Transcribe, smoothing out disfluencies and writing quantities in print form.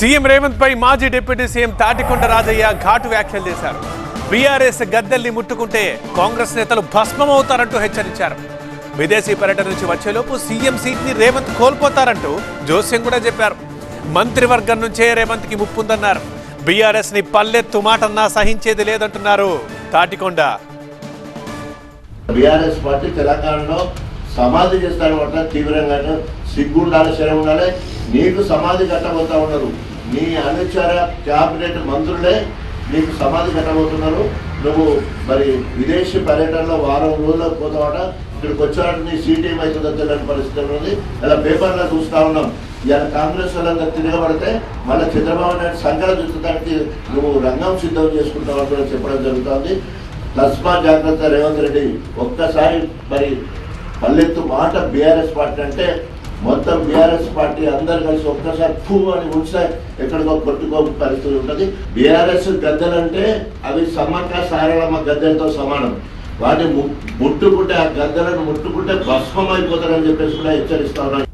CM Revanth పై మాజీ deputy CM Tatikonda Rajaiah ఘాటు వ్యాఖ్యలు చేశారు. బీఆర్ఎస్ గద్దెల్ని ముట్టుకుంటే కాంగ్రెస్ నేతలు భస్మమవుతారంటూ హెచ్చరించారు. విదేశీ పర్యటన నుంచి వచ్చేలోపు సీఎం సీట్ ని రేవంత్ కోల్పోతారంటూ జోస్యం కూడా చెప్పారు. మంత్రివర్గం నుంచే రేవంత్ కి ముప్పుందన్నారు. బీఆర్ఎస్ ని పల్లెత్తు మాటన్నా సహించేది లేదంటున్నారు తాటికొండ. బీఆర్ఎస్ పార్టీ తెలంగాణలో సమాధి చేస్తారన్నమాట. తీవ్రంగా సిగ్గుండాలి, శరం ఉండాలి. నీకు సమాధి కట్టబోతా ఉన్నారు. నీ అనుచర క్యాబినెట్ మంత్రులే నీకు సమాధి కట్టబోతున్నారు. నువ్వు మరి విదేశీ పర్యటనలో వారం రోజుల్లో పోతావట. ఇక్కడికి వచ్చాడు నీ సీట్ ఏమవుతుందో తెలియని పరిస్థితి ఉంది. ఇలా పేపర్లో చూస్తూ ఉన్నాం. ఇలా కాంగ్రెస్ వాళ్ళంతా తిరగబడితే మళ్ళీ చంద్రబాబు నాయుడు సంకలం చూడటానికి నువ్వు రంగం సిద్ధం చేసుకుంటావని కూడా చెప్పడం జరుగుతుంది. తస్మా జాగ్రత్త రేవంత్ రెడ్డి. ఒక్కసారి మరి పల్లెత్తు మాట బీఆర్ఎస్ పార్టీ అంటే మొత్తం బీఆర్ఎస్ పార్టీ అందరు కలిసి ఒక్కసారి ఫూ అని ఉంచితే ఎక్కడికో కొట్టుకో పరిస్థితి ఉంటుంది. బీఆర్ఎస్ గద్దెలంటే అవి సమ్మక్క సారలమ్మ గద్దెలతో సమానం. వాటిని ముట్టుకుంటే ఆ గద్దెలను ముట్టుకుంటే భస్మం అయిపోతారని చెప్పేసి కూడా హెచ్చరిస్తా ఉన్నాయి.